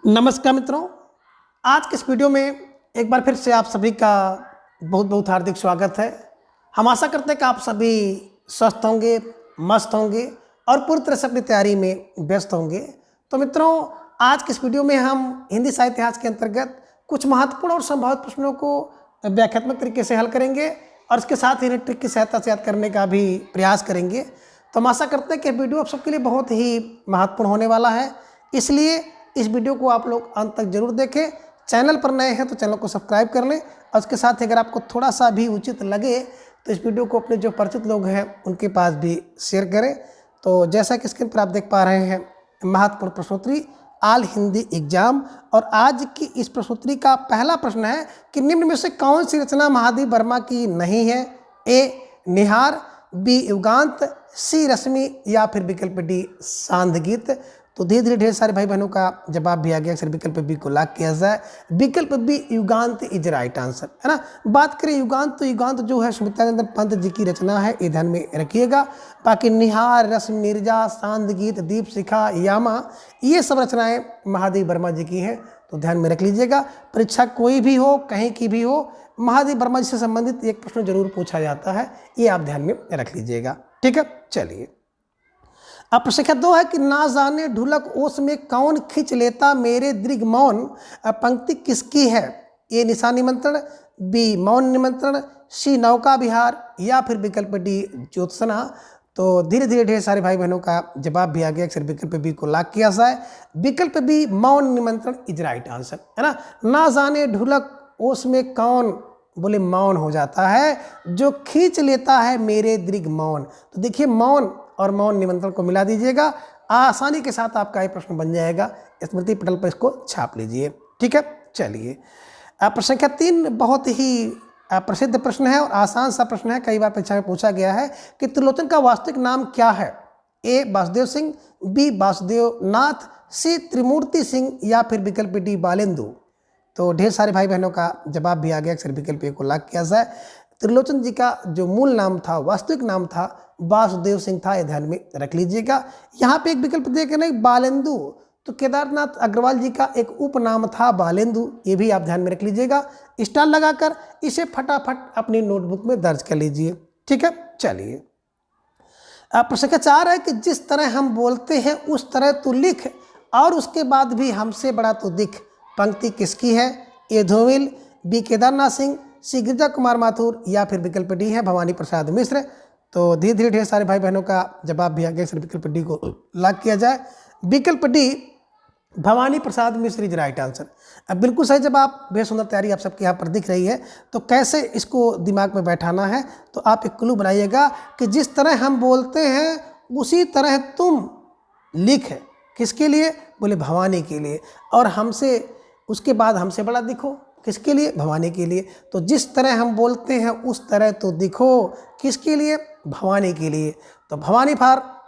नमस्कार मित्रों, आज के इस वीडियो में एक बार फिर से आप सभी का बहुत बहुत हार्दिक स्वागत है। हम आशा करते हैं कि आप सभी स्वस्थ होंगे, मस्त होंगे और पूरी तरह से अपनी तैयारी में व्यस्त होंगे। तो मित्रों, आज के इस वीडियो में हम हिंदी साहित्य इतिहास के अंतर्गत कुछ महत्वपूर्ण और संभावित प्रश्नों को व्याख्यात्मक तरीके से हल करेंगे और इसके साथ ही ट्रिक की सहायता से याद करने का भी प्रयास करेंगे। तो हम आशा करते हैं कि वीडियो आप सबके लिए बहुत ही महत्वपूर्ण होने वाला है, इसलिए इस वीडियो को आप लोग अंत तक जरूर देखें। चैनल पर नए हैं तो चैनल को सब्सक्राइब कर लें और उसके साथ ही अगर आपको थोड़ा सा भी उचित लगे तो इस वीडियो को अपने जो परिचित लोग हैं उनके पास भी शेयर करें। तो जैसा कि स्क्रीन पर आप देख पा रहे हैं, महत्वपूर्ण प्रश्नोत्तरी ऑल हिंदी एग्जाम, और आज की इस प्रश्नोत्तरी का पहला प्रश्न है कि निम्न में से कौन सी रचना महादेव वर्मा की नहीं है? ए निहार, बी युगांत, सी रश्मि या फिर विकल्प डी सांध गीत। तो धीरे धीरे ढेर सारे भाई बहनों का जवाब भी आ गया। अक्सर विकल्प बी को लॉक किया जाए। विकल्प बी युगांत इज राइट आंसर, है ना। बात करें युगांत, तो युगांत जो है सुमित्रानंद पंत जी की रचना है, ये ध्यान में रखिएगा। बाकी निहार, रश्मि, नीरजा, सांध गीत, दीप शिखा, यामा, ये सब रचनाएं महादेव वर्मा जी की हैं, तो ध्यान में रख लीजिएगा। परीक्षा कोई भी हो, कहीं की भी हो, महादेव वर्मा जी से संबंधित एक प्रश्न जरूर पूछा जाता है, ये आप ध्यान में रख लीजिएगा। ठीक है, चलिए। अब प्रश्न संख्या 2 है कि ना जाने ढुलक ओस में कौन खींच लेता मेरे दृग मौन। पंक्ति किसकी है? ए निशान निमंत्रण, बी मौन निमंत्रण, सी नौका विहार या फिर विकल्प डी ज्योत्सना। तो धीरे धीरे ढेर सारे भाई बहनों का जवाब भी आ गया। अक्सर विकल्प बी को लॉक किया जाए। विकल्प बी मौन निमंत्रण इज राइट आंसर, है ना जाने ढुलक ओस में कौन, बोले मौन हो जाता है जो खींच लेता है मेरे दृग मौन। तो देखिए, मौन और मौन निमंत्रण को मिला दीजिएगा, आसानी के साथ आपका ये प्रश्न बन जाएगा। स्मृति पटल पर इसको छाप लीजिए। ठीक है, चलिए। प्रश्न संख्या 3 बहुत ही प्रसिद्ध प्रश्न है और आसान सा प्रश्न है, कई बार परीक्षा में पूछा गया है कि त्रिलोचन का वास्तविक नाम क्या है? ए वासुदेव सिंह, बी वासुदेव नाथ, सी त्रिमूर्ति सिंह या फिर विकल्प डी बालेंदु। तो ढेर सारे भाई बहनों का जवाब भी आ गया। अक्सर विकल्प ए को लॉक किया जाए। त्रिलोचन जी का जो मूल नाम था, वास्तविक नाम था, वासुदेव सिंह था, ये ध्यान में रख लीजिएगा। यहाँ पे एक विकल्प देकर नहीं, बालेंदु, तो केदारनाथ अग्रवाल जी का एक उपनाम था बालेंदु, ये भी आप ध्यान में रख लीजिएगा। स्टार लगाकर इसे फटाफट अपनी नोटबुक में दर्ज कर लीजिए। ठीक है, चलिए। प्रश्न संख्या 4 है कि जिस तरह हम बोलते हैं उस तरह तू लिख और उसके बाद भी हमसे बड़ा तू दिख। पंक्ति किसकी है? ए धूमिल, बी केदारनाथ सिंह, सी गिरजा कुमार माथुर या फिर विकल्प डी है भवानी प्रसाद मिश्र। तो धीरे धीरे ढेर सारे भाई बहनों का जवाब भी आ गया। विकल्प डी को लॉक किया जाए। विकल्प D Bhavani Prasad Mishra is right answer. अब बिल्कुल सही जवाब, बेहद सुंदर तैयारी आप सबके यहाँ पर दिख रही है। तो कैसे इसको दिमाग में बैठाना है, तो आप एक क्लू बनाइएगा कि जिस तरह हम बोलते हैं उसी तरह तुम लिख। किसके लिए? बोले भवानी के लिए। और हमसे, उसके बाद हमसे बड़ा दिखो, किसके लिए? भवानी के लिए। तो जिस तरह हम बोलते हैं उस तरह तो दिखो, किसके लिए? भवानी के लिए। तो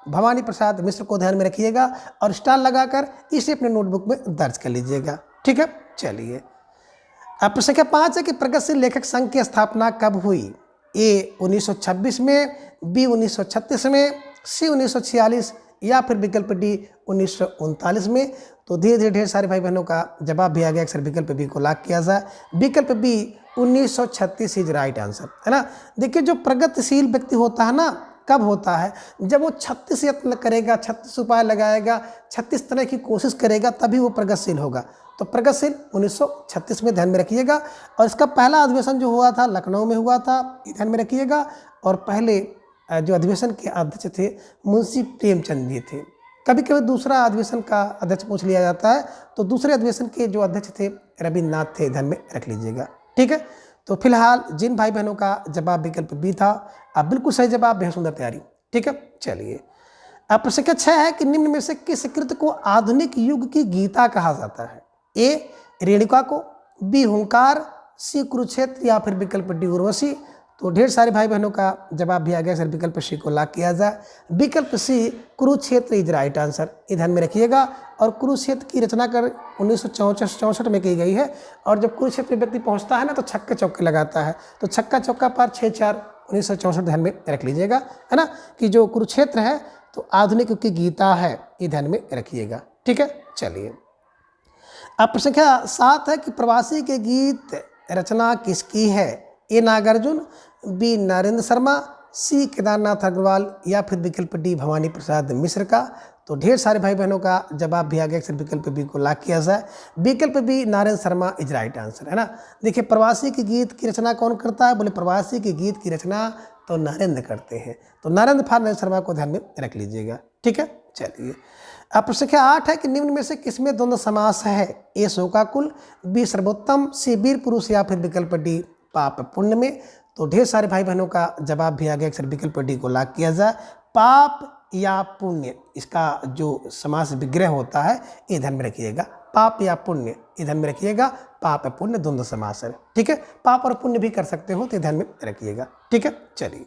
भवानी प्रसाद मिश्र को ध्यान में रखिएगा और स्टार लगाकर इसे अपने नोटबुक में दर्ज कर लीजिएगा। ठीक है, चलिए। अब प्रश्न संख्या 5 है कि प्रगतिशील लेखक संघ की स्थापना कब हुई? ए 1926 में, बी 1936 में, सी 1946 या फिर विकल्प डी 1939 में। तो धीरे धीरे ढेर सारे भाई बहनों का जवाब भी आ गया। अक्सर विकल्प बी को लॉक किया जाए। विकल्प बी 1936 इज राइट आंसर, है ना। देखिए, जो प्रगतिशील व्यक्ति होता है ना, कब होता है? जब वो 36 यत्न करेगा, 36 उपाय लगाएगा, 36 तरह की कोशिश करेगा, तभी वो प्रगतिशील होगा। तो प्रगतिशील 1936 में, ध्यान में रखिएगा। और इसका पहला अधिवेशन जो हुआ था लखनऊ में हुआ था, ध्यान में रखिएगा। और पहले जो अधिवेशन के अध्यक्ष थे मुंशी प्रेमचंद जी थे। कभी कभी दूसरा अधिवेशन का अध्यक्ष पूछ लिया जाता है, तो दूसरे अधिवेशन के जो अध्यक्ष थे रविन्द्रनाथ थे, ध्यान में रख लीजिएगा। ठीक है, तो फिलहाल जिन भाई बहनों का जवाब विकल्प बी था, अब बिल्कुल सही जवाब, बेहद सुंदर तैयारी। ठीक है, चलिए। अब प्रश्न संख्या 6 है कि निम्न में से किस कृत को आधुनिक युग की गीता कहा जाता है? ए रेणुका को, बी हुंकार, सी कुरुक्षेत्र या फिर विकल्प डी उर्वशी। तो ढेर सारे भाई बहनों का जवाब भी आ गया। सर विकल्प सी को लॉक किया जाए। विकल्प सी कुरुक्षेत्र इज राइट आंसर, ये ध्यान में रखिएगा। और कुरुक्षेत्र की रचना कर 1964 में की गई है। और जब कुरुक्षेत्र में व्यक्ति पहुंचता है ना, तो छक्के चौके लगाता है। तो छक्का चौका पर 6-4 1964 ध्यान में रख लीजिएगा, है ना, कि जो कुरुक्षेत्र है तो आधुनिक युग की गीता है, ये ध्यान में रखिएगा। ठीक है, चलिए। अब प्रश्न संख्या 7 है कि प्रवासी के गीत रचना किसकी है? ए नागार्जुन, बी नरेंद्र शर्मा, सी केदारनाथ अग्रवाल या फिर विकल्प डी भवानी प्रसाद मिश्र का। तो ढेर सारे भाई बहनों का जवाब भी आ गया, विकल्प बी को लॉक किया जाए। विकल्प B Narayan Sharma is right answer, है ना। देखिए प्रवासी के गीत की रचना कौन करता है? बोले प्रवासी के गीत की रचना तो नरेंद्र करते हैं। तो नरेंद्र फार नरेंद्र शर्मा को ध्यान में रख लीजिएगा, ठीक है। चलिए अब प्रश्न संख्या 8 है कि निम्न में से किसमें द्वंद्व समास है? ए शोकाकुल, बी सर्वोत्तम, सी वीर पुरुष या फिर विकल्प डी पाप पुण्य में। तो ढेर सारे भाई बहनों का जवाब भी आ गया, अक्सर विकल्प डी को लॉक किया जाए। पाप या पुण्य, इसका जो समास विग्रह होता है ये ध्यान में रखिएगा। पाप या पुण्य ये ध्यान में रखिएगा। पाप या पुण्य द्वंद्व समास है, ठीक है। पाप और पुण्य भी कर सकते हो तो ध्यान में रखिएगा, ठीक है। चलिए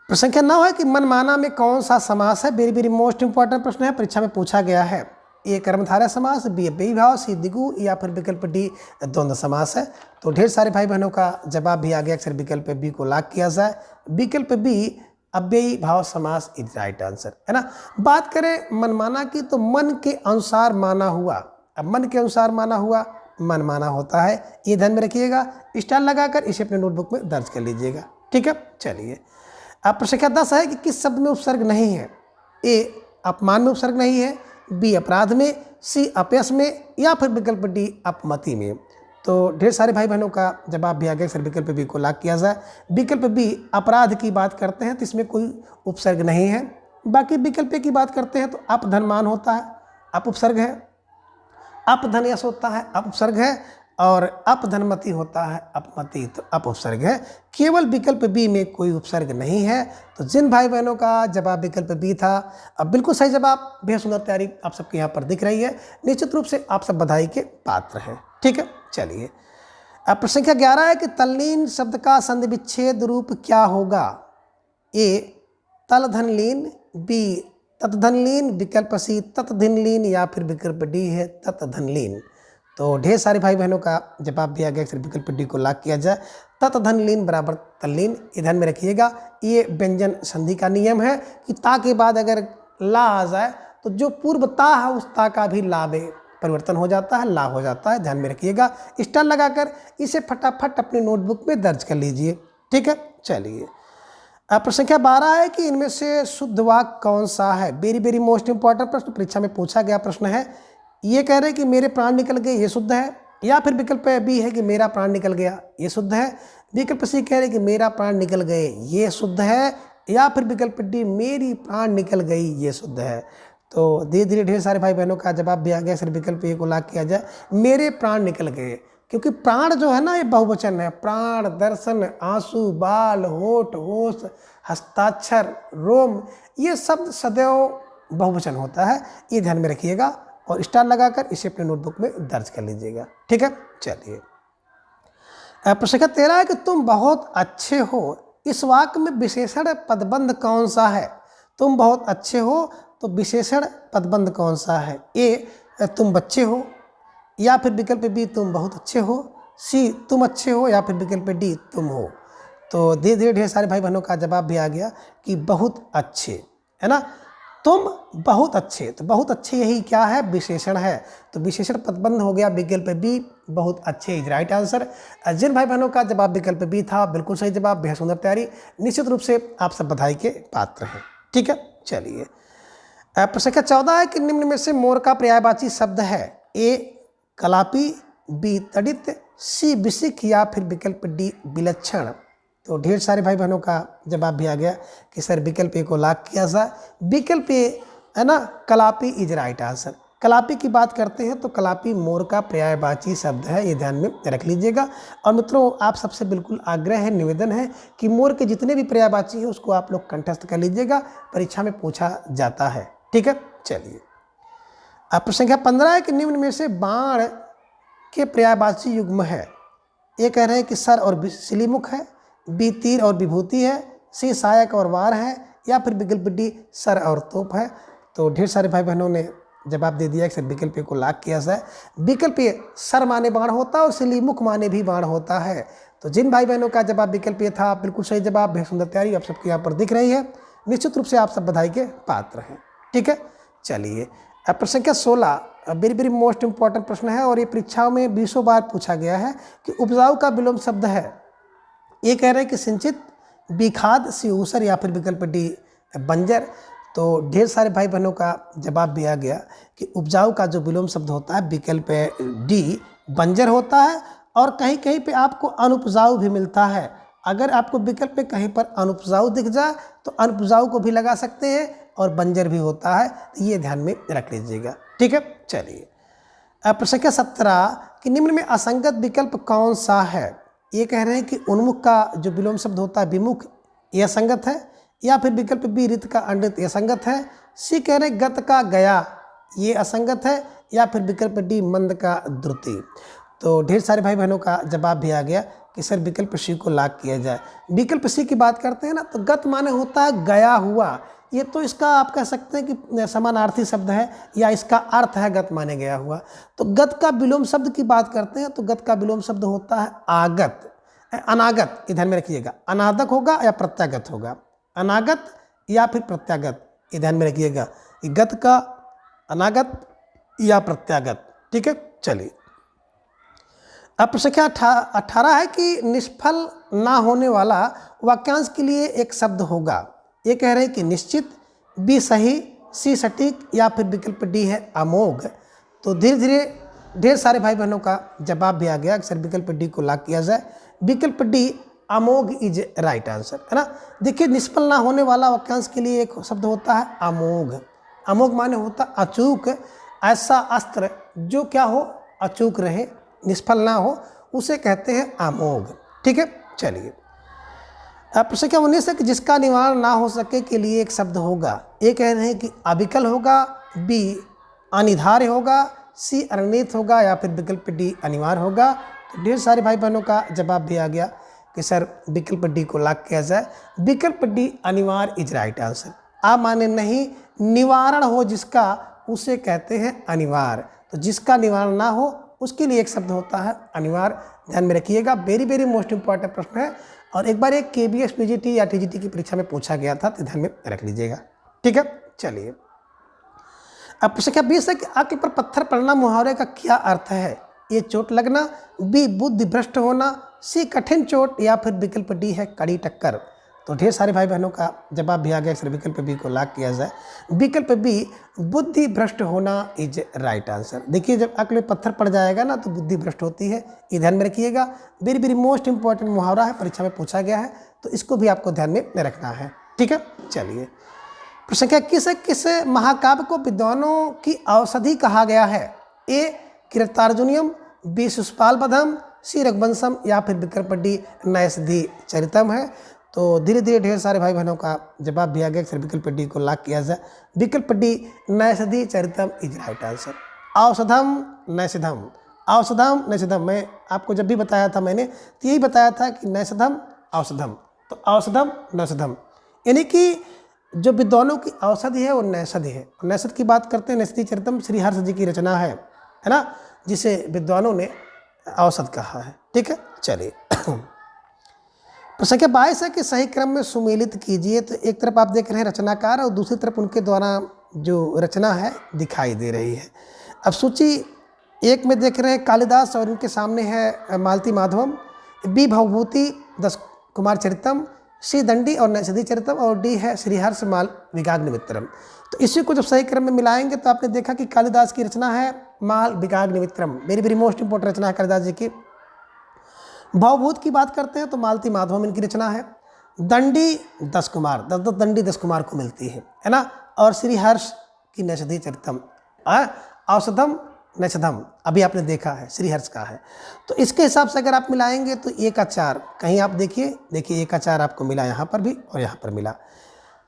प्रश्न संख्या 9 है कि मनमाना में कौन सा समास है? वेरी वेरी मोस्ट इंपॉर्टेंट प्रश्न है, परीक्षा में पूछा गया है। ए कर्मधारय समास, बी बेभाव, सी द्विगु या फिर विकल्प डी द्वंद्व समास है। तो ढेर सारे भाई बहनों का जवाब भी आ गया, अक्सर विकल्प बी को लॉक किया जाए। विकल्प बी अव्ययी भाव समास इज राइट आंसर, है ना। बात करें मनमाना की तो मन के अनुसार माना हुआ। अब मन के अनुसार माना हुआ मनमाना होता है, ये ध्यान में रखिएगा। स्टार लगाकर इसे अपने नोटबुक में दर्ज कर लीजिएगा, ठीक है। चलिए अब प्रश्न संख्या 10 है कि किस शब्द में उपसर्ग नहीं है? ए अपमान में उपसर्ग नहीं है, बी अपराध में, सी अपयश में या फिर विकल्प डी अपमति में। तो ढेर सारे भाई बहनों का जवाब भी आ गया, सर विकल्प बी को लॉक किया जाए। विकल्प बी अपराध की बात करते हैं तो इसमें कोई उपसर्ग नहीं है। बाकी विकल्प की बात करते हैं तो अपधनमान होता है, अप उपसर्ग है। अपधन यश होता है, अप उपसर्ग है। और अपधनमति होता है अपमति, तो अप उपसर्ग है। केवल विकल्प बी में कोई उपसर्ग नहीं है। तो जिन भाई बहनों का जवाब विकल्प बी था, अब बिल्कुल सही जवाब, बेहद सुंदर तैयारी आप सबके यहाँ पर दिख रही है। निश्चित रूप से आप सब बधाई के पात्र हैं, ठीक है। चलिए अब प्रश्न संख्या 11 है कि तल्लीन शब्द का संधि विच्छेद रूप क्या होगा? ए तलधनलीन, बी ततधनलीन, विकल्प सी ततधिनलीन या फिर विकल्प डी है ततधनलीन। तो ढेर सारे भाई बहनों का जवाब भी आ गया, विकल्प डी को लॉक किया जाए। ततधनलीन बराबर तल्लीन, ये ध्यान में रखिएगा। ये व्यंजन संधि का नियम है कि ता के बाद अगर ला आ जाए तो जो पूर्व ता है उस ता का भी ला में परिवर्तन हो जाता है, ला हो जाता है, ध्यान में रखिएगा। स्टार लगाकर इसे फटाफट अपनी नोटबुक में दर्ज कर लीजिए, ठीक है। चलिए अब प्रश्न संख्या 12 है कि इनमें से शुद्ध वाक्य कौन सा है? वेरी वेरी मोस्ट इंपॉर्टेंट प्रश्न, परीक्षा में पूछा गया प्रश्न है। ये कह रहे हैं कि मेरे प्राण निकल गए, ये शुद्ध है। या फिर विकल्प बी है कि मेरा प्राण निकल गया, ये शुद्ध है। विकल्प सी कह रहे हैं कि मेरा प्राण निकल गए, ये शुद्ध है। या फिर विकल्प डी मेरी प्राण निकल गई, ये शुद्ध है। तो धीरे धीरे ढेर सारे भाई बहनों का जवाब भी आ गया, सर विकल्प ए को लॉक किया जाए। मेरे प्राण निकल गए, क्योंकि प्राण जो है ना ये बहुवचन है। प्राण, दर्शन, आंसू, बाल, होठ, होश, हस्ताक्षर, रोम, ये शब्द सदैव बहुवचन होता है, ये ध्यान में रखिएगा। और स्टार लगाकर इसे अपने नोटबुक में दर्ज कर लीजिएगा, ठीक है। चलिए प्रश्न संख्या 13 है कि तुम बहुत अच्छे हो, इस वाक्य में विशेषण पदबंध कौन सा है? तुम बहुत अच्छे हो तो विशेषण पदबंध कौन सा है? ए तुम बच्चे हो या फिर विकल्प बी तुम बहुत अच्छे हो, सी तुम अच्छे हो या फिर विकल्प डी तुम हो। तो धीरे धीरे ढेर सारे भाई बहनों का जवाब भी आ गया कि बहुत अच्छे, है ना। तुम बहुत अच्छे, तो बहुत अच्छे यही क्या है? विशेषण है। तो विशेषण पदबंध हो गया विकल्प बी, बहुत अच्छे इज राइट आंसर। जिन भाई बहनों का जवाब विकल्प बी था, बिल्कुल सही जवाब, बेहद सुंदर तैयारी, निश्चित रूप से आप सब बधाई के पात्र हैं, ठीक है। चलिए प्रश्न संख्या 14 है कि निम्न में से मोर का पर्यायवाची शब्द है? ए कलापी, बी तड़ित, सी विशिख या फिर विकल्प डी विलक्षण। तो ढेर सारे भाई बहनों का जवाब भी आ गया कि सर विकल्प ए को लॉक किया जाए। विकल्प ए, है ना, कलापी इज राइट आंसर। कलापी की बात करते हैं तो कलापी मोर का पर्यायवाची शब्द है, ये ध्यान में रख लीजिएगा। और मित्रों आप सबसे बिल्कुल आग्रह है, निवेदन है कि मोर के जितने भी पर्यायवाची हैं उसको आप लोग कंठस्थ कर लीजिएगा, परीक्षा में पूछा जाता है, ठीक है। चलिए अब प्रश्न संख्या 15 है कि निम्न में से बाण के पर्यायवाची युग्म है? ये कह रहे हैं कि सर और सिलीमुख है, बी तीर और विभूति है, सी सहायक और वार है या फिर विकल्प डी सर और तोप है। तो ढेर सारे भाई बहनों ने जवाब दे दिया कि सर विकल्प ए को लॉक किया जाए। विकल्प ए सर माने बाण होता है और सिलीमुख माने भी बाण होता है। तो जिन भाई बहनों का जवाब विकल्प ए था, बिल्कुल सही जवाब, बेहद सुंदर तैयारी आप सबके यहाँ पर दिख रही है, निश्चित रूप से आप सब बधाई के पात्र हैं, ठीक है। चलिए अब प्रश्न संख्या 16, वेरी वेरी मोस्ट इंपॉर्टेंट प्रश्न है और ये परीक्षाओं में 20 बार पूछा गया है कि उपजाऊ का विलोम शब्द है। ये कह रहे हैं कि सिंचित, बी खाद, सी ऊसर या फिर विकल्प डी बंजर। तो ढेर सारे भाई बहनों का जवाब भी आ गया कि उपजाऊ का जो विलोम शब्द होता है विकल्प डी बंजर होता है। और कहीं कहीं पे आपको अनुपजाऊ भी मिलता है। अगर आपको विकल्प में कहीं पर अनुपजाऊ दिख जाए तो अनुपजाऊ को भी लगा सकते हैं और बंजर भी होता है, तो ये ध्यान में रख लीजिएगा। ठीक है, चलिए प्रश्न संख्या 17 कि निम्न में असंगत विकल्प कौन सा है। ये कह रहे हैं कि उन्मुख का जो विलोम शब्द होता है विमुख, ये असंगत है, या फिर विकल्प बी रित का अंडित, ये असंगत है। सी कह रहे हैं गत का गया, ये असंगत है, या फिर विकल्प डी मंद का द्रुति। तो ढेर सारे भाई बहनों का जवाब भी आ गया कि सर विकल्प सी को लॉक किया जाए। विकल्प सी की बात करते हैं ना, तो गत माने होता है गया हुआ। ये तो इसका आप कह सकते हैं कि समानार्थी शब्द है या इसका अर्थ है गत माने गया हुआ। तो गत का विलोम शब्द की बात करते हैं तो गत का विलोम शब्द होता है आगत, अनागत। ये ध्यान में रखिएगा, अनागत होगा या प्रत्यागत होगा, अनागत या फिर प्रत्यागत, ये ध्यान में रखिएगा। गत का अनागत या प्रत्यागत। ठीक है, चलिए अब प्रश्न संख्या 18 है कि निष्फल ना होने वाला वाक्यांश के लिए एक शब्द होगा। ये कह रहे हैं कि निश्चित, बी सही, सी सटीक, या फिर विकल्प डी है अमोघ। तो धीरे धीरे ढेर सारे भाई बहनों का जवाब भी आ गया कि सर विकल्प डी को लॉक किया जाए। विकल्प D Amogh is right answer, है ना। देखिए निष्फल ना होने वाला वाक्यांश के लिए एक शब्द होता है अमोघ। अमोघ माने होता अचूक, ऐसा अस्त्र जो क्या हो, अचूक रहे, निष्फल ना हो, उसे कहते हैं अमोघ। ठीक है, चलिए प्रश्न संख्या 19 है कि जिसका निवारण ना हो सके के लिए एक शब्द होगा। ये कह रहे हैं कि अविकल होगा, बी अनिधार्य होगा, सी अनिर्णीत होगा, या फिर विकल्प डी अनिवार्य होगा। तो ढेर सारे भाई बहनों का जवाब भी आ गया कि सर विकल्प डी को लॉक किया जाए। विकल्प डी अनिवार्य इज राइट आंसर। आ माने नहीं, निवारण हो जिसका उसे कहते हैं अनिवार्य। तो जिसका निवारण ना हो उसके लिए एक शब्द होता है अनिवार्य। ध्यान में रखिएगा, वेरी वेरी मोस्ट इंपॉर्टेंट प्रश्न है और एक बार एक KBS PGT या TGT की परीक्षा में पूछा गया था, तो ध्यान में रख लीजिएगा। ठीक है, चलिए अब प्रश्न संख्या 20 है कि आग के पर पत्थर पड़ना मुहावरे का क्या अर्थ है। ये चोट लगना, बी बुद्धि भ्रष्ट होना, सी कठिन चोट, या फिर विकल्प डी है कड़ी टक्कर। तो ढेर सारे भाई बहनों का जवाब भी आ गया, सर विकल्प बी को लॉक किया जाए। विकल्प बी बुद्धि भ्रष्ट होना इज राइट आंसर। देखिए जब आंख में पत्थर पड़ जाएगा ना तो बुद्धि भ्रष्ट होती है, ये ध्यान में रखिएगा। वेरी वेरी मोस्ट इंपॉर्टेंट मुहावरा है, परीक्षा में पूछा गया है, तो इसको भी आपको ध्यान में रखना है। ठीक है, चलिए प्रश्न संख्या 21 है किस महाकाव्य को विद्वानों की औषधि कहा गया है। ए कीर्तार्जुनियम, बी शिशुपाल बधम, सी रघुवंशम, या फिर विकल्प डी नैषधि चरितम है। तो धीरे धीरे ढेर सारे भाई बहनों का जवाब भी आ गया, सर विकल्प डी को लॉक किया जाए। विकल्प डी नैषधि चरितम इज राइट आंसर। औषधम नैषधम, औषधम नैषधम, मैं आपको जब भी बताया था मैंने तो यही बताया था कि नैषधम औषधम, तो औषधम नैषधम, यानी कि जो विद्वानों की औषधि है वो नैषधि है। नैषध की बात करते हैं, नैषधि चरितम श्री हर्ष जी की रचना है ना, जिसे विद्वानों ने औषध कहा है। ठीक है, चलिए प्रश्न संख्या 22 है कि सही क्रम में सुमेलित कीजिए। तो एक तरफ आप देख रहे हैं रचनाकार और दूसरी तरफ उनके द्वारा जो रचना है दिखाई दे रही है। अब सूची 1 में देख रहे हैं कालिदास और इनके सामने है मालती माधवम, बी भवभूति 10 कुमार चरितम, सी दंडी और नैषधि चरितम, और डी है श्रीहर्ष माल विगाग्नि मित्रम। तो इसी को जब सही क्रम में मिलाएंगे तो आपने देखा कि कालिदास की रचना है माल विगाग्नि मित्रम, वेरी वेरी मोस्ट इंपॉर्टेंट रचना है कालिदास जी की। भवभूत की बात करते हैं तो मालती माधवम इनकी रचना है। दंडी 10 कुमार, 10 दंडी 10 कुमार को मिलती है ना। और श्रीहर्ष की नैषधि चरितम, औषधम नैषधम अभी आपने देखा है श्रीहर्ष का है। तो इसके हिसाब से अगर आप मिलाएंगे तो 1 का 4, कहीं आप देखिए 1 का 4 आपको मिला यहाँ पर भी और यहाँ पर मिला।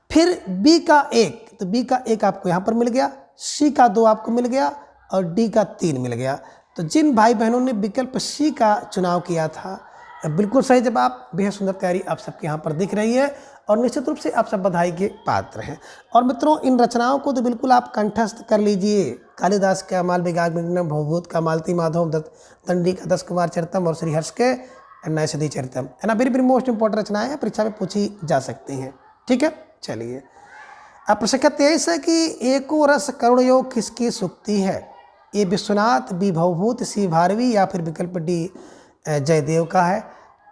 फिर बी का 1, तो बी का 1 आपको यहाँ पर मिल गया, सी का 2 आपको मिल गया और डी का 3 मिल गया। तो जिन भाई बहनों ने विकल्प सी का चुनाव किया था बिल्कुल सही जवाब, बेहद सुंदर तैयारी आप सबके यहाँ पर दिख रही है और निश्चित रूप से आप सब बधाई के पात्र हैं। और मित्रों इन रचनाओं को तो बिल्कुल आप कंठस्थ कर लीजिए। कालिदास का माल विगाग्नि मित्रम, भवभूत का मालती माधव, दंडी का 10 कुमार चरितम और श्रीहर्ष के नैषधि चरितम, है ना। वेरी वेरी मोस्ट इंपॉर्टेंट रचनाएं हैं, परीक्षा में पूछी जा सकती हैं। ठीक है, चलिए अब प्रश्न संख्या 23 है कि एको रस करुण योग किसकी सूक्ति है। ए विश्वनाथ, बी भवभूत, सी भारवी या फिर विकल्प डी जयदेव का है।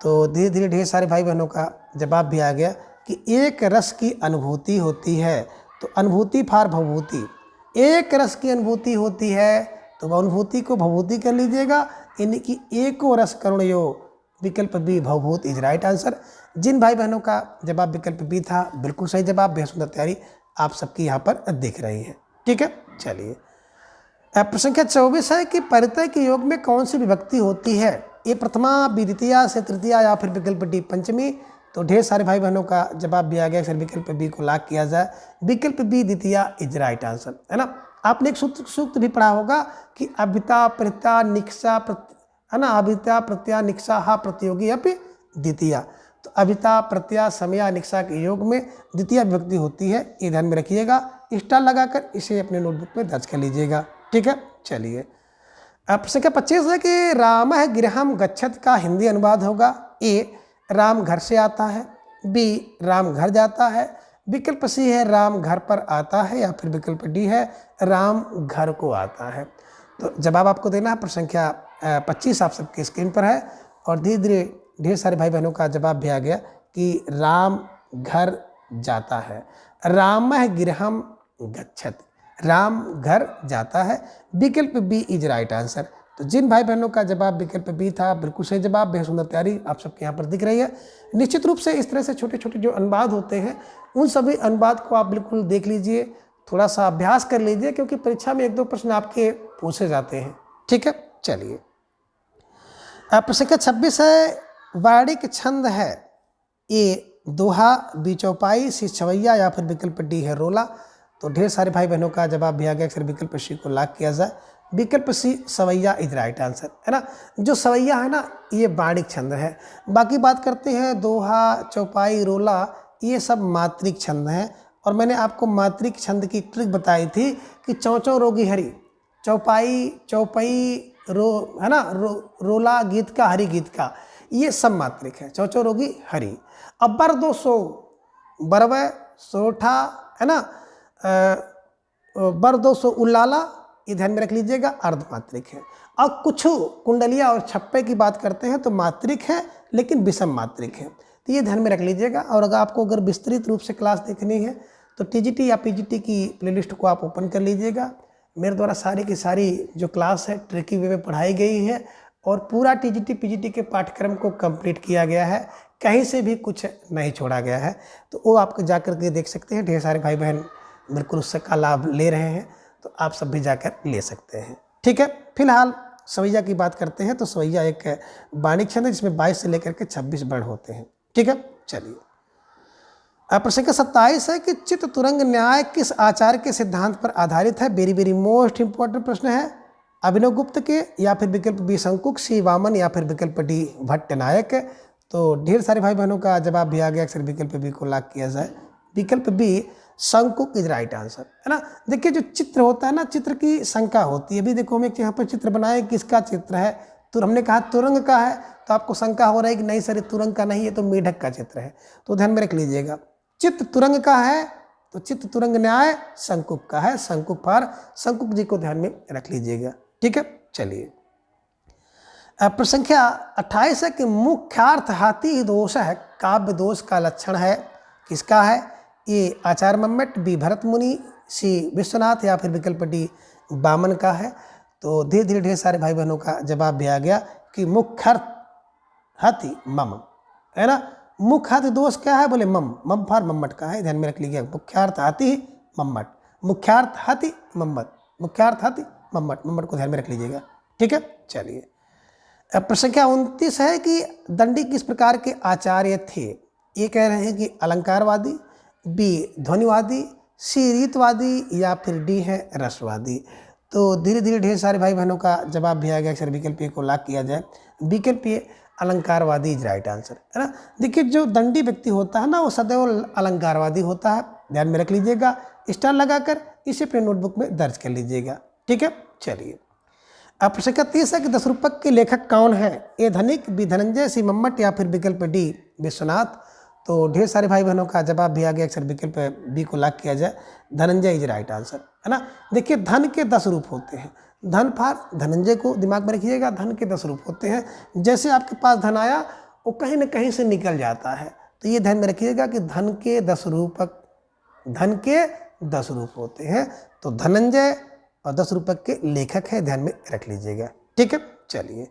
तो धीरे धीरे ढेर सारे भाई बहनों का जवाब भी आ गया कि एक रस की अनुभूति होती है, तो अनुभूति फार भवभूति, एक रस की अनुभूति होती है तो अनुभूति को भवभूति कर लीजिएगा, यानी कि एको रस करुणयो, विकल्प बी भवभूत इज राइट आंसर। जिन भाई बहनों का जवाब विकल्प बी था बिल्कुल सही जवाब, बेहद सुंदर तैयारी आप सबकी यहाँ पर दिख रही है। ठीक है, चलिए प्रश्न संख्या 24 है कि परितय के योग में कौन सी विभक्ति होती है? ए प्रथमा, बी द्वितीया, से तृतीया या फिर विकल्प डी पंचमी। तो ढेर सारे भाई बहनों का जवाब भी आ गया, सर विकल्प बी को लॉक किया जाए, विकल्प बी द्वितीया इज राइट आंसर, है ना। आपने एक सूक्त भी पढ़ा होगा कि अभिता प्रत्या निक्षा है ना, अभिता प्रत्या निक्षा हा प्रतियोगी अपि द्वितीया। तो अभिता प्रत्या समया निक्षा के योग में द्वितीय विभक्ति होती है, ये ध्यान में रखिएगा। स्टार लगाकर इसे अपने नोटबुक में दर्ज कर लीजिएगा। ठीक है, चलिए प्रश्न संख्या 25 है कि रामः गृहं गच्छत का हिंदी अनुवाद होगा। ए राम घर से आता है, बी राम घर जाता है, विकल्प सी है राम घर पर आता है या फिर विकल्प डी है राम घर को आता है। तो जवाब आपको देना है। प्रश्न संख्या 25 आप सबके स्क्रीन पर है और धीरे धीरे ढेर सारे भाई बहनों का जवाब भी आ गया कि राम घर जाता है, रामः गृहं गच्छत, राम घर जाता है, विकल्प बी इज राइट आंसर। तो जिन भाई बहनों का जवाब विकल्प बी था बिल्कुल सही जवाब, बेहद सुंदर तैयारी आप सबके यहाँ पर दिख रही है। निश्चित रूप से इस तरह से छोटे छोटे जो अनुवाद होते हैं उन सभी अनुवाद को आप बिल्कुल देख लीजिए, थोड़ा सा अभ्यास कर लीजिए, क्योंकि परीक्षा में 1-2 प्रश्न आपके पूछे जाते हैं। ठीक है, चलिए प्रश्न संख्या 26 है वाणिक छंद है। ए दोहा, बी चौपाई, सी छवैया या फिर विकल्प डी है रोला। तो ढेर सारे भाई बहनों का जवाब भी आ गया, अक्सर विकल्प सी को लॉक किया जाए, विकल्प सी सवैया इज राइट आंसर, है ना। जो सवैया है ना ये वाणिक छंद है। बाकी बात करते हैं दोहा, चौपाई, रोला, ये सब मात्रिक छंद हैं। और मैंने आपको मात्रिक छंद की ट्रिक बताई थी कि चौचौ रोगी हरि, चौपाई चौपई रो है ना, रोला गीत का, हरि गीत का, ये सब मात्रिक है, चौचौ रोगी हरि। अब बर दो सो, बरवै सोठा, है ना, बर दो सो उल्लाला, ये ध्यान में रख लीजिएगा, अर्धमात्रिक है। अब कुछ कुंडलिया और छप्पे की बात करते हैं तो मात्रिक है लेकिन विषम मात्रिक है, तो ये ध्यान में रख लीजिएगा। और अगर आपको विस्तृत रूप से क्लास देखनी है तो टीजीटी या पीजीटी की प्लेलिस्ट को आप ओपन कर लीजिएगा। मेरे द्वारा सारी की सारी जो क्लास है ट्रिकी वे में पढ़ाई गई है और पूरा टीजीटी पीजीटी के पाठ्यक्रम को कंप्लीट किया गया है, कहीं से भी कुछ नहीं छोड़ा गया है। तो वो आप जाकर के देख सकते हैं, ढेर सारे भाई बहन बिल्कुल उससे का लाभ ले रहे हैं, तो आप सब भी जाकर ले सकते हैं। ठीक है, फिलहाल सवैया की बात करते हैं। तो सवैया एक वाणिक छंद है जिसमें 22 से लेकर के 26 वर्ण होते हैं। ठीक है, चलिए प्रश्न का 27 है कि चित्त तुरंग न्याय किस आचार्य के सिद्धांत पर आधारित है? वेरी वेरी मोस्ट इंपॉर्टेंट प्रश्न है। अभिनव गुप्त के या फिर विकल्प बी शंकुक, सी वामन या फिर विकल्प डी भट्टनायक। तो ढेर सारे भाई बहनों का जवाब भी आ गया, अक्सर विकल्प बी को लॉक किया जाए, विकल्प B Shankuka is right answer, है ना। देखिए जो चित्र होता है ना, चित्र की शंका होती है। अभी देखो हम एक यहाँ पर चित्र बनाए, किसका चित्र है? तो हमने कहा तुरंग का है, तो आपको शंका हो रहा है कि नहीं सर तुरंग का नहीं है, तो मेढक का चित्र है। तो ध्यान में रख लीजिएगा, चित्त तुरंग का है तो चित्त तुरंग न्याय शंकुक का है, शंकुक पर शंकुक जी को ध्यान में रख लीजिएगा। ठीक है, चलिए प्रश्न संख्या 28 है कि मुख्यार्थ हाथी दोष है, काव्य दोष का लक्षण है, किसका है? ए आचार्य मम्मट, बी भरत मुनि, सी विश्वनाथ या फिर विकल्प डी बामन का है। तो धीरे धीरे ढेर सारे भाई बहनों का जवाब भी आ गया कि मुख्यार्थ हाथी मम, है ना। मुख्यार्थ दोष क्या है? बोले मम, मम फार मम्मट का है, ध्यान में रख लीजिएगा। मुख्यार्थ हाथी मम्मट, मुख्यार्थ हाथी मम्मट, मुख्यार्थ हाथी मम्मट, मम्मट को ध्यान में रख लीजिएगा। ठीक है, चलिए प्रश्न संख्या 29 है कि दंडी किस प्रकार के आचार्य थे? ये कह रहे हैं कि अलंकारवादी, बी ध्वनिवादी, सी रीतवादी या फिर डी है रसवादी। तो धीरे धीरे ढेर सारे भाई बहनों का जवाब भी आ गया, अक्सर विकल्प ए को लॉक किया जाए, विकल्प ए अलंकारवादी इज राइट आंसर, है ना। देखिए जो दंडी व्यक्ति होता है ना वो सदैव अलंकारवादी होता है, ध्यान में रख लीजिएगा, स्टार लगाकर इसे अपने नोटबुक में दर्ज कर लीजिएगा। ठीक है, चलिए प्रश्न संख्या 30 है कि 10 रूपक के लेखक कौन है? ए धनिक, बी धनंजय, सी मम्मट या फिर विकल्प डी विश्वनाथ। तो ढेर सारे भाई बहनों का जवाब भी आ गया, अक्सर विकल्प बी को लॉक किया जाए, धनंजय इज राइट आंसर, है ना। देखिए धन के 10 रूप होते हैं, धन फार धनंजय को दिमाग में रखिएगा। धन के 10 रूप होते हैं। जैसे आपके पास धन आया वो कहीं ना कहीं से निकल जाता है, तो ये ध्यान में रखिएगा कि धन के 10 रूप होते हैं। तो धनंजय और 10 रूपक के लेखक है, ध्यान में रख लीजिएगा। ठीक है, चलिए।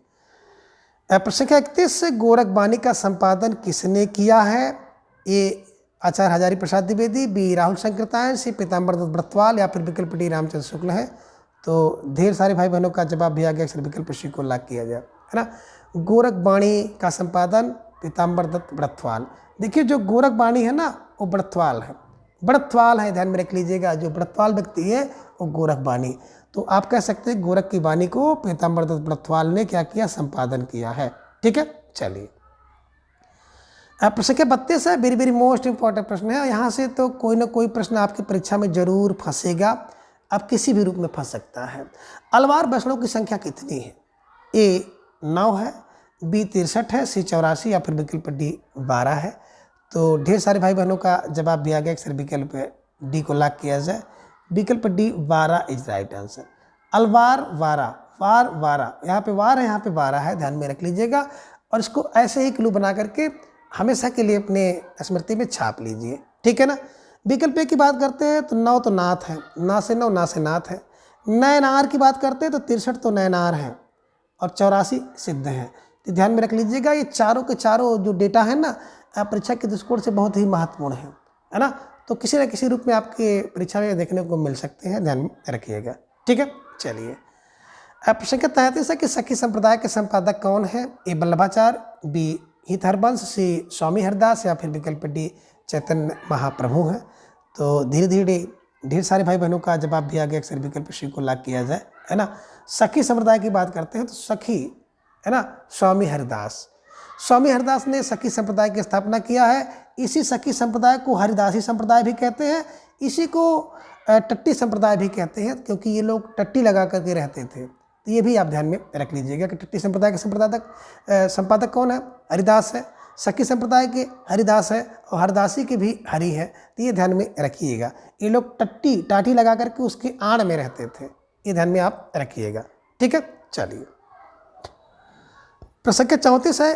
प्रश्न 31 से गोरख बानी का संपादन किसने किया है? ए आचार्य हजारी प्रसाद द्विवेदी, बी राहुल शंकरतायन, सी पीताम्बर दत्त ब्रतवाल, या फिर विकल्प डी रामचंद्र शुक्ल है। तो ढेर सारे भाई बहनों का जवाब भी आ गया, अक्सर विकल्प सी को लॉक किया जाए, है ना। गोरख बाणी का संपादन पीताम्बर दत्त ब्रतवाल। देखिए जो गोरख बाणी है ना वो ब्रतवाल है, ध्यान में रख लीजिएगा। जो ब्रतवाल व्यक्ति है वो गोरख बाणी। तो आप कह सकते हैं गोरख की बानी को पीताम्बर दत्त ब्रतवाल ने क्या किया? संपादन किया है। ठीक है, चलिए। प्रश्न के 32 है, वेरी वेरी मोस्ट इंपॉर्टेंट प्रश्न है। यहाँ से तो कोई ना कोई प्रश्न आपकी परीक्षा में जरूर फंसेगा, अब किसी भी रूप में फंस सकता है। अलवार वैष्णव की संख्या कितनी है? ए 9 है, बी 63 है, सी 84 या फिर विकल्प डी 12 है। तो ढेर सारे भाई बहनों का जवाब भी आ गया, अक्सर विकल्प डी को लॉक किया जाए। विकल्प डी 12 इज राइट आंसर। अलवार वारा, यहाँ पे वार है, यहाँ पे 12 है, ध्यान में रख लीजिएगा। और इसको ऐसे ही क्लू बना करके हमेशा के लिए अपने स्मृति में छाप लीजिए। ठीक है ना। विकल्प ए की बात करते हैं तो 9 तो नाथ है, ना से 9 ना से नाथ है। नयनार की बात करते हैं तो 63 तो नयनार है और 84 सिद्ध है। तो ध्यान में रख लीजिएगा, ये चारों के चारों जो डेटा है ना परीक्षा के दृष्टिकोण से बहुत ही महत्वपूर्ण है ना। तो किसी न किसी रूप में आपके परीक्षा में देखने को मिल सकते हैं, ध्यान में रखिएगा। ठीक है, चलिए। प्रश्न का 33 है कि सखी संप्रदाय के संपादक कौन है? ए वल्लभाचार्य, बी हित हरबंश, सी स्वामी हरदास या फिर विकल्प डी चैतन्य महाप्रभु है। तो धीरे धीरे ढेर सारे भाई बहनों का जवाब भी आ गया, अक्सर विकल्प सी को लॉक किया जाए, है ना। सखी संप्रदाय की बात करते हैं तो सखी है ना स्वामी हरदास ने सखी संप्रदाय की स्थापना किया है। इसी सखी संप्रदाय को हरिदासी संप्रदाय भी कहते हैं, इसी को टट्टी संप्रदाय भी कहते हैं, क्योंकि ये लोग टट्टी लगा करके रहते थे। तो ये भी आप ध्यान में रख लीजिएगा कि टट्टी संप्रदाय के संपादक कौन है? हरिदास है। सखी संप्रदाय के हरिदास है और हरदासी के भी हरि है। तो ये ध्यान में रखिएगा। ये लोग टाटी लगा करके उसके आड़ में रहते थे, ये ध्यान में आप रखिएगा। ठीक है, चलिए। प्रश्न के 34 है,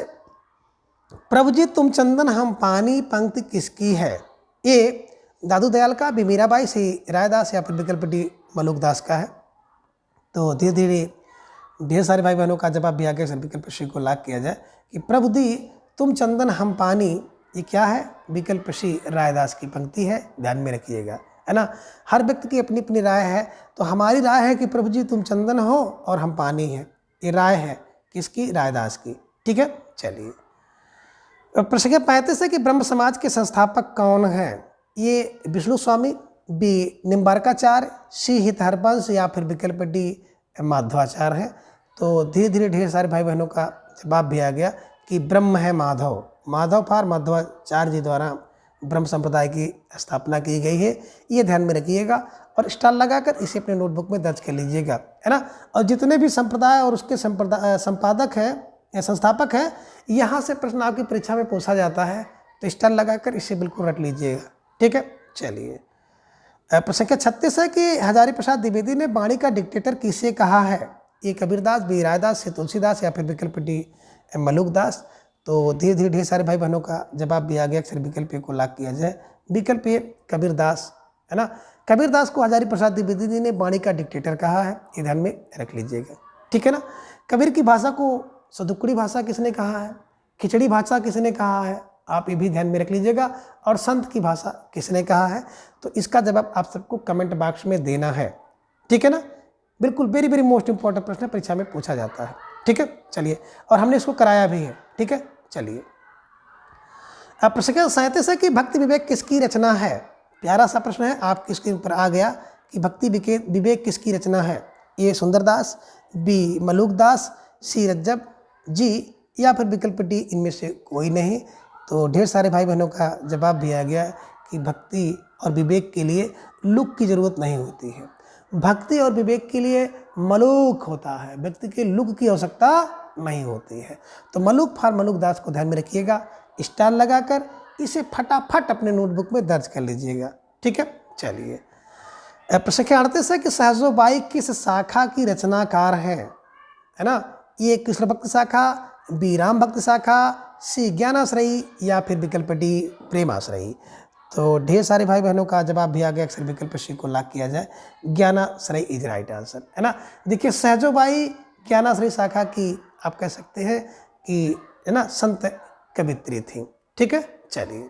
प्रभु जी तुम चंदन हम पानी पंक्ति किसकी है? ए दादू दयाल का, बी मीराबाई, सी रायदास या फिर विकल्प डी मलुकदास का है। तो धीरे धीरे ढेर सारे भाई बहनों का जवाब भी आ गया, विकल्प सी को लॉक किया जाए कि प्रभु दी तुम चंदन हम पानी, ये क्या है? विकल्प सी रायदास की पंक्ति है, ध्यान में रखिएगा, है ना। हर व्यक्ति की अपनी अपनी राय है। तो हमारी राय है कि प्रभु जी तुम चंदन हो और हम पानी हैं, ये राय है किसकी? रायदास की। ठीक है, चलिए। प्रश्न 35 है कि ब्रह्म समाज के संस्थापक कौन है? ये विष्णु स्वामी, बी निम्बारकाचार्य, सी हित हरबंश या फिर विकल्प डी माधवाचार्य है। तो धीरे धीरे ढेर सारे भाई बहनों का जवाब भी आ गया कि ब्रह्म है माधव फार माधवाचार्य जी द्वारा ब्रह्म संप्रदाय की स्थापना की गई है, ये ध्यान में रखिएगा। और स्टार लगाकर इसे अपने नोटबुक में दर्ज कर लीजिएगा, है ना। और जितने भी संप्रदाय और उसके संपादक हैं या संस्थापक हैं, यहाँ से प्रश्न आपकी परीक्षा में पूछा जाता है, तो स्टार लगाकर इसे बिल्कुल रख लीजिएगा। ठीक है, चलिए। प्रश्न 36 है कि हजारी प्रसाद द्विवेदी ने वाणी का डिक्टेटर किसे कहा है? ए कबीरदास, बी रायदास, सी तुलसीदास या फिर विकल्प डी मलुकदास। तो धीरे धीरे ढेर सारे भाई बहनों का जवाब भी आ गया, अक्सर विकल्प ए को लॉक किया जाए। विकल्प ए कबीरदास, है ना। कबीरदास को हजारी प्रसाद द्विवेदी ने वाणी का डिक्टेटर कहा है, ये ध्यान में रख लीजिएगा। ठीक है ना। कबीर की भाषा को सदुक्कड़ी भाषा किसने कहा है? खिचड़ी भाषा किसने कहा है? आप ये भी ध्यान में रख लीजिएगा। और संत की भाषा किसने कहा है? तो इसका जवाब आप सबको कमेंट बॉक्स में देना है। ठीक है ना। बिल्कुल वेरी वेरी मोस्ट इंपॉर्टेंट प्रश्न परीक्षा में पूछा जाता है। ठीक है, चलिए। और हमने इसको कराया भी है। ठीक है, चलिए। अब प्रश्न 37 है कि भक्ति विवेक किसकी रचना है? प्यारा सा प्रश्न है, आपकी स्क्रीन पर आ गया कि भक्ति विवेक किसकी रचना है? ए सुंदरदास, बी मलुकदास, सी रज्जब जी या फिर विकल्प डी इनमें से कोई नहीं। तो ढेर सारे भाई बहनों का जवाब भी आ गया कि भक्ति और विवेक के लिए लुक की ज़रूरत नहीं होती है। भक्ति और विवेक के लिए मलुक होता है, व्यक्ति के लुक की आवश्यकता नहीं होती है। तो मलुक फार मलुकदास को ध्यान में रखिएगा, स्टार लगाकर इसे फटाफट अपने नोटबुक में दर्ज कर लीजिएगा। ठीक है, चलिए। प्रश्न संख्या 38 है कि सहजोबाई किस शाखा की रचनाकार है ना। ये कृष्ण भक्ति शाखा, बी राम भक्ति शाखा, सी ज्ञानाश्रयी या फिर विकल्प डी प्रेमाश्रयी। तो ढेर सारे भाई बहनों का जवाब भी आ गया, अक्सर विकल्प सी को लॉक किया जाए, ज्ञानाश्रयी इज राइट आंसर, है ना। देखिए सहजोबाई ज्ञानाश्रयी शाखा की आप कह सकते हैं कि है ना संत कवित्री थी। ठीक है, चलिए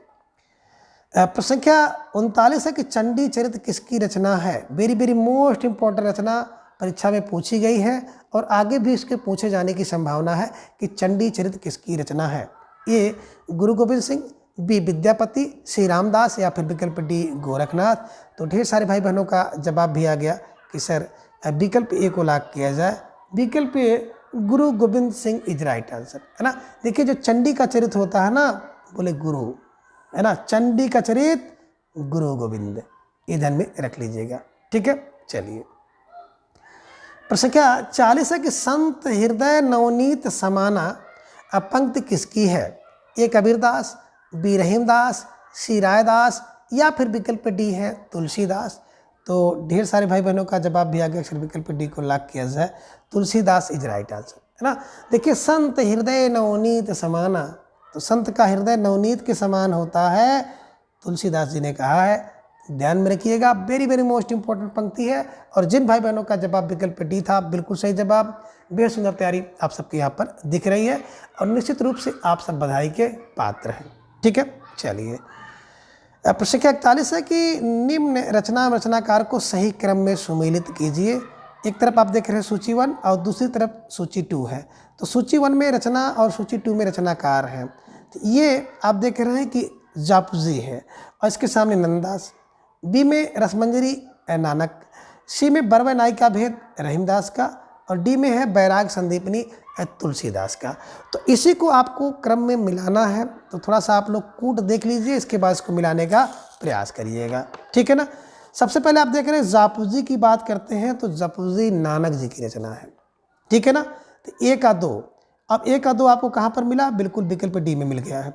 प्रश्न संख्या 39 है कि चंडी चरित्र किसकी रचना है। वेरी वेरी मोस्ट इंपॉर्टेंट रचना परीक्षा में पूछी गई है और आगे भी इसके पूछे जाने की संभावना है कि चंडी चरित्र किसकी रचना है। ये गुरु गोविंद सिंह, बी विद्यापति, सी रामदास या फिर विकल्प डी गोरखनाथ। तो ढेर सारे भाई बहनों का जवाब भी आ गया कि सर विकल्प ए को लॉक किया जाए, विकल्प ए गुरु Govind Singh is right answer, है ना। देखिए जो चंडी का चरित्र होता है ना, बोले गुरु, है ना, चंडी का चरित्र गुरु गोविंद, ये ध्यान में रख लीजिएगा। ठीक है, चलिए प्रश्न क्या 40 है कि संत हृदय नवनीत समाना पंक्ति किसकी है। ए कबीरदास, बी रहीमदास, सी रायदास या फिर विकल्प डी है तुलसीदास। तो ढेर सारे भाई बहनों का जवाब भी आ गया, अक्सर विकल्प डी को लॉक किया जाए, तुलसीदास इज राइट आंसर, है ना। देखिए संत हृदय नवनीत समाना, तो संत का हृदय नवनीत के समान होता है, तुलसीदास जी ने कहा है, ध्यान में रखिएगा। वेरी वेरी मोस्ट इंपॉर्टेंट पंक्ति है। और जिन भाई बहनों का जवाब विकल्प डी था, बिल्कुल सही जवाब, बेहद सुंदर तैयारी आप सबके यहाँ पर दिख रही है और निश्चित रूप से आप सब बधाई के पात्र हैं। ठीक है, चलिए प्रश्न संख्या 41 है कि निम्न रचनाकार को सही क्रम में सुमेलित कीजिए। एक तरफ आप देख रहे हैं सूची 1 और दूसरी तरफ सूची 2 है। तो सूची 1 में रचना और सूची 2 में रचनाकार है। तो ये आप देख रहे हैं कि जापुजी है और इसके सामने नंददास, बी में रसमंजरी नानक, सी में बरवे नाई का भेद रहीमदास का और डी में है बैराग संदीपनी तुलसीदास का। तो इसी को आपको क्रम में मिलाना है, तो थोड़ा सा आप लोग कूट देख लीजिए, इसके बाद इसको मिलाने का प्रयास करिएगा। ठीक है ना। सबसे पहले आप देख रहे हैं जापुजी की बात करते हैं, तो जापुजी नानक जी की रचना है। ठीक है ना। तो ए का 2, अब ए का 2 आपको कहाँ पर मिला, बिल्कुल विकल्प डी में मिल गया है।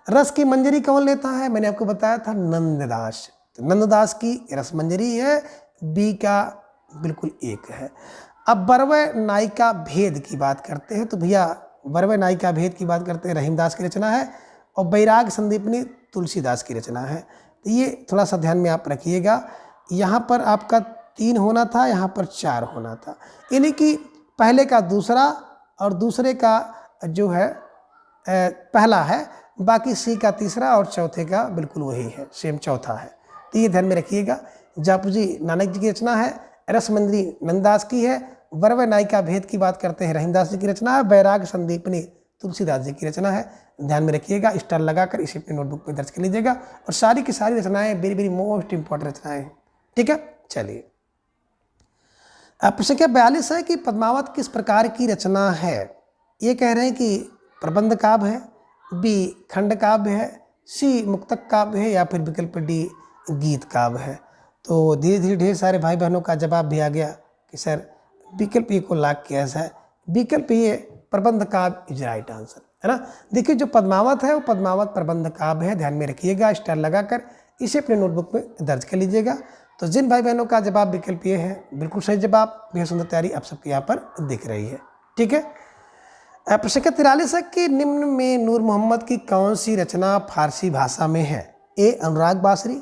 रस की मंजरी कौन लेता है, मैंने आपको बताया था नंददास, तो नंददास की रस मंजरी है, बी का बिल्कुल एक है। अब बरवे नाई का भेद की बात करते हैं, तो भैया बरवे नाई का भेद की बात करते हैं, रहीमदास की रचना है और बैराग संदीपनी तुलसीदास की रचना है। तो ये थोड़ा सा ध्यान में आप रखिएगा, यहाँ पर आपका 3 होना था, यहाँ पर 4 होना था, यानी कि पहले का दूसरा और दूसरे का जो है पहला है, बाकी सी का तीसरा और चौथे का बिल्कुल वही है, सेम चौथा है। तो ये ध्यान में रखिएगा। जापुजी नानक जी की रचना है, रसमंजरी नंददास की है, बरवे नाई का भेद की बात करते हैं रहीमदास जी की रचना है, बैराग संदीपनी तुलसीदास जी की रचना है। ध्यान में रखिएगा, स्टार लगाकर इसे अपनी नोटबुक में दर्ज कर लीजिएगा। और सारी की सारी रचनाएं वेरी वेरी मोस्ट इंपॉर्टेंट रचनाएं हैं। ठीक है, चलिए प्रश्न संख्या 42 है कि पद्मावत किस प्रकार की रचना है। ये कह रहे हैं कि प्रबंध काव्य है, बी खंड काव्य है, सी मुक्तक काव्य है या फिर विकल्प डी गीत काव्य है। तो धीरे धीरे ढेर सारे भाई बहनों का जवाब भी आ गया कि सर विकल्प ए को लॉक किया जाए, विकल्प ए प्रबंध काव्य इज राइट आंसर, है ना। देखिए जो पद्मावत है वो पद्मावत प्रबंध काव्य है, ध्यान में रखिएगा, स्टार लगाकर इसे अपने नोटबुक में दर्ज कर लीजिएगा। तो जिन भाई बहनों का जवाब विकल्प ये है, बिल्कुल सही जवाब, बेहद सुंदर तैयारी आप सबके यहाँ पर दिख रही है। ठीक है। प्रश्न संख्या 43 है कि निम्न में नूर मोहम्मद की कौन सी रचना फारसी भाषा में है। ए अनुराग बासरी,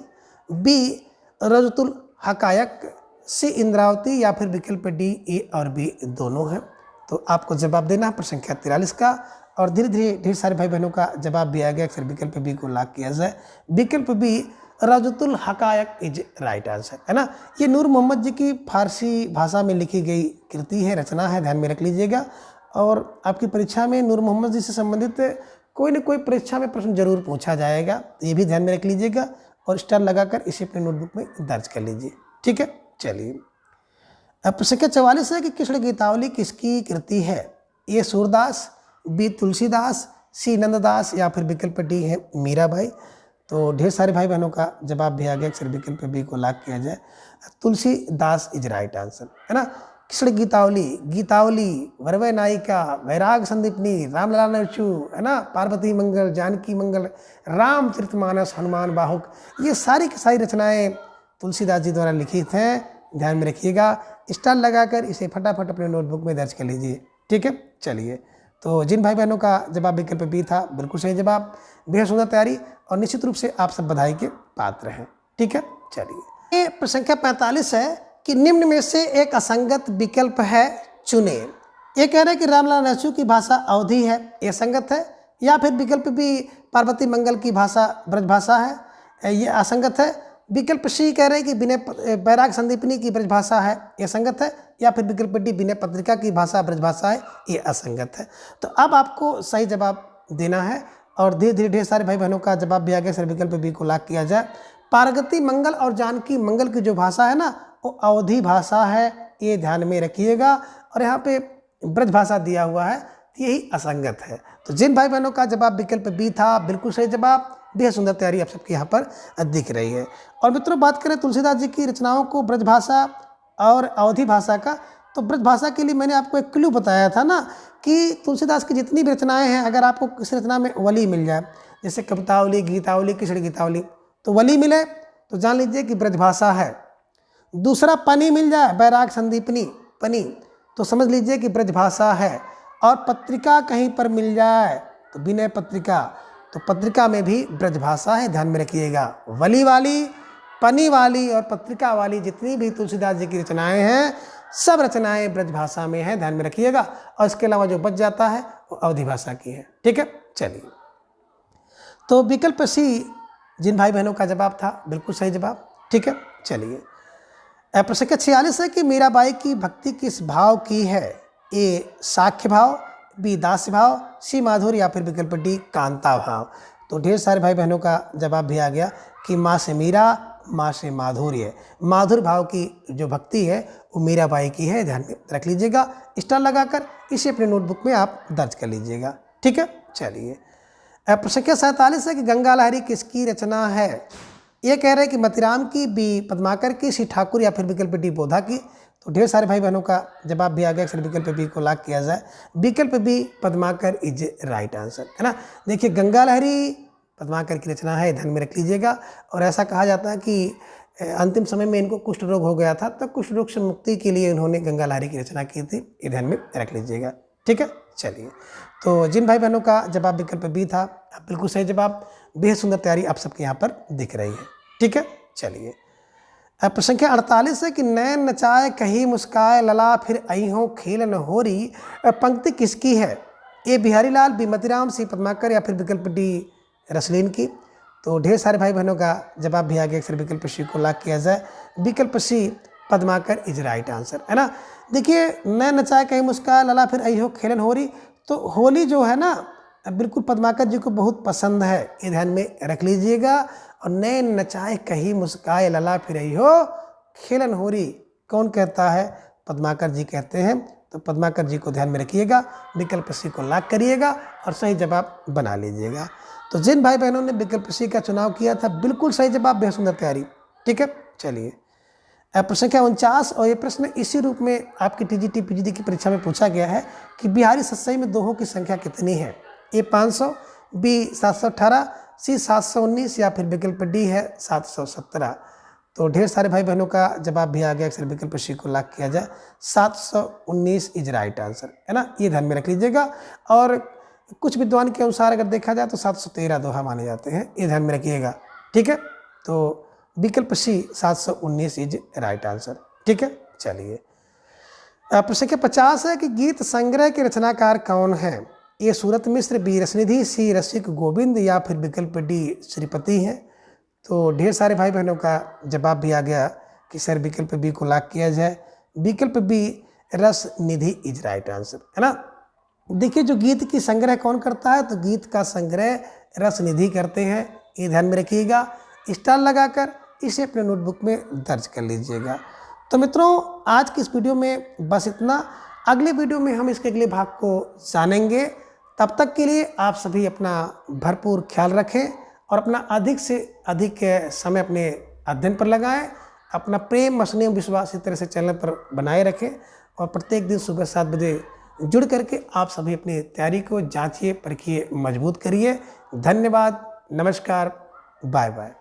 बी रजतुल हकायक, सी इंद्रावती या फिर विकल्प डी ए और बी दोनों है। तो आपको जवाब देना है प्रश्न संख्या 43 का। और धीरे धीरे ढेर सारे भाई बहनों का जवाब भी आ गया, अक्सर विकल्प बी को लॉक किया जाए, विकल्प बी रजतुल हकायक इज राइट आंसर, है ना। ये नूर मोहम्मद जी की फारसी भाषा में लिखी गई कृति है, रचना है, ध्यान में रख लीजिएगा। और आपकी परीक्षा में नूर मोहम्मद जी से संबंधित कोई न कोई परीक्षा में प्रश्न जरूर पूछा जाएगा, ये भी ध्यान में रख लीजिएगा और स्टार लगाकर इसे अपने नोटबुक में दर्ज कर लीजिए। ठीक है, चलिए प्रश्न संख्या 44 है कि कृष्ण गीतावली किसकी कृति है। ए सूरदास, बी तुलसीदास, सी नंददास या फिर विकल्प डी है मीराबाई। तो ढेर सारे भाई बहनों का जवाब भी आ गया, अक्सर विकल्प बी को लॉक किया जाए, तुलसीदास इज राइट आंसर, है ना। कृष्ण गीतावली, गीतावली, वरवै नायिका, वैराग संदीपनी, रामलला नरचू, है ना, पार्वती मंगल, जानकी मंगल, रामचरितमानस, हनुमान बाहुक, ये सारी की सारी रचनाएं तुलसीदास जी द्वारा लिखित हैं, ध्यान में रखिएगा। स्टार लगाकर इसे फटाफट अपने नोटबुक में दर्ज कर लीजिए। ठीक है, चलिए। तो जिन भाई बहनों का जवाब विकल्प बी था, बिल्कुल सही जवाब, बेहद सुंदर तैयारी, और निश्चित रूप से आप सब बधाई के पात्र हैं। ठीक है, चलिए। ये प्रश्न संख्या 45 है कि निम्न में से एक असंगत विकल्प है, चुने। ये कह रहे हैं कि रामलाल नेहरू की भाषा अवधी है, ये संगत है, या फिर विकल्प बी पार्वती मंगल की भाषा ब्रजभाषा है, ये असंगत है। विकल्प सी कह रहे हैं कि विनय बैराग संदीपनी की ब्रजभाषा है, ये संगत है, या फिर विकल्प डी विनय पत्रिका की भाषा ब्रजभाषा है, ये असंगत है। तो अब आपको सही जवाब देना है, और धीरे धीरे ढेर सारे भाई बहनों का जवाब भी आ गया। सर विकल्प बी को लॉक किया जाए। पार्वती मंगल और जानकी मंगल की जो भाषा है ना, वो अवधी भाषा है, ये ध्यान में रखिएगा। और यहाँ पे ब्रज भाषा दिया हुआ है, यही असंगत है। तो जिन भाई बहनों का जवाब विकल्प बी था, बिल्कुल सही जवाब, बेहद सुंदर तैयारी आप सबके यहाँ पर दिख रही है। और मित्रों, बात करें तुलसीदास जी की रचनाओं को ब्रजभाषा और अवधी भाषा का, तो ब्रजभाषा के लिए मैंने आपको एक क्लू बताया था ना कि तुलसीदास की जितनी भी रचनाएं हैं, अगर आपको किसी रचना में वली मिल जाए, जैसे कवितावली, गीतावली, किशोरी गीतावली, तो वली मिले तो जान लीजिए कि ब्रजभाषा है। दूसरा पनी मिल जाए, बैराग संदीपनी पनी, तो समझ लीजिए कि ब्रजभाषा है। और पत्रिका कहीं पर मिल जाए तो विनय पत्रिका, तो पत्रिका में भी ब्रजभाषा है, ध्यान में रखिएगा। वली वाली, पनी वाली और पत्रिका वाली जितनी भी तुलसीदास जी की रचनाएं हैं, सब रचनाएं ब्रजभाषा में हैं, ध्यान में रखिएगा। और इसके अलावा जो बच जाता है वो अवधी भाषा की है। ठीक है, चलिए। तो विकल्प सी जिन भाई बहनों का जवाब था, बिल्कुल सही जवाब। ठीक है, चलिए। प्रश्न संख्या 46 है कि मीराबाई की भक्ति किस भाव की है? ए साख्य भाव, बी दास्य भाव, सी माधुर्य, या फिर विकल्प डी कांता भाव। तो ढेर सारे भाई बहनों का जवाब भी आ गया कि माँ से मीरा, माँ से माधुर्य। माधुर्य भाव की जो भक्ति है वो मीराबाई की है, ध्यान में रख लीजिएगा। स्टार लगाकर इसे अपने नोटबुक में आप दर्ज कर लीजिएगा। ठीक है, चलिए। प्रश्न संख्या 47 है कि गंगा लहरी किसकी रचना है? ये कह रहे हैं कि मतिराम की, बी पद्माकर की, सी ठाकुर, या फिर विकल्प डी बोधा की। तो ढेर सारे भाई बहनों का जवाब भी आ गया। अक्सर विकल्प बी को लॉक किया जाए। विकल्प B Padmakar is right answer, है ना। देखिए, गंगा लहरी पद्माकर की रचना है, ध्यान में रख लीजिएगा। और ऐसा कहा जाता है कि अंतिम समय में इनको कुष्ठ रोग हो गया था, तो कुष्ठ रोग से मुक्ति के लिए उन्होंने गंगा लहरी की रचना की थी, ये ध्यान में रख लीजिएगा। ठीक है, चलिए। तो जिन भाई बहनों का जवाब विकल्प बी था, बिल्कुल सही जवाब, बेहद सुंदर तैयारी आप सबके यहाँ पर दिख रही है। ठीक है, चलिए। प्रश्न संख्या 48 है कि नैन नचाए कहीं मुस्काए लला फिर आई हो खेल न होरी, पंक्ति किसकी है? ए बिहारी लाल, बी मतिराम, सी पद्माकर, या फिर विकल्प डी रसलीन की। तो ढेर सारे भाई बहनों का जवाब भी आ गया। अक्सर विकल्प सी को लॉक किया जाए। विकल्प सी पद्माकर इज राइट आंसर, है ना। देखिए, नैन नचाए कहीं मुस्काए लला फिर आई हो खेलन होरी, तो होली जो है ना, बिल्कुल पद्माकर जी को बहुत पसंद है, ये ध्यान में रख लीजिएगा। और नैन नचाए कहीं मुस्काए लला फिर आई हो खेलन होरी, कौन कहता है? पद्माकर जी कहते हैं। तो पद्माकर जी को ध्यान में रखिएगा। विकल्प सी को लॉक करिएगा और सही जवाब बना लीजिएगा। तो जिन भाई बहनों ने विकल्प सी का चुनाव किया था, बिल्कुल सही जवाब, बेहद सुंदर तैयारी। ठीक है, चलिए। प्रश्न संख्या 49, और ये प्रश्न इसी रूप में आपकी टीजीटी पीजीडी की परीक्षा में पूछा गया है कि बिहारी सत्सई में दोहों की संख्या कितनी है? ए 500, बी 718, सी 719, या फिर विकल्प डी है 717। तो ढेर सारे भाई बहनों का जवाब भी आ गया। अक्सर विकल्प सी को लॉक किया जाए। 719 इज राइट आंसर, है ना, ये ध्यान में रख लीजिएगा। और कुछ विद्वान के अनुसार अगर देखा जाए तो 713 दोहा माने जाते हैं, ये ध्यान में रखिएगा। ठीक है, तो विकल्प सी 719 इज राइट आंसर। ठीक है, चलिए। प्रश्न संख्या 50 है कि गीत संग्रह के रचनाकार कौन है? ए सूरत मिश्र, बी रसनिधि, सी रसिक गोविंद, या फिर विकल्प डी श्रीपति है। तो ढेर सारे भाई बहनों का जवाब भी आ गया कि सर विकल्प बी को लॉक किया जाए। विकल्प बी रसनिधि इज राइट आंसर, है ना। देखिए, जो गीत की संग्रह कौन करता है, तो गीत का संग्रह रसनिधि करते हैं, ये ध्यान में रखिएगा। स्टार लगाकर इसे अपने नोटबुक में दर्ज कर लीजिएगा। तो मित्रों, आज की इस वीडियो में बस इतना। अगले वीडियो में हम इसके अगले भाग को जानेंगे। तब तक के लिए आप सभी अपना भरपूर ख्याल रखें और अपना अधिक से अधिक समय अपने अध्ययन पर लगाएं। अपना प्रेम, स्नेह, विश्वास इस तरह से चैनल पर बनाए रखें और प्रत्येक दिन सुबह 7 बजे जुड़ करके आप सभी अपनी तैयारी को जांचिए, परखिए, मजबूत करिए। धन्यवाद, नमस्कार, बाय बाय।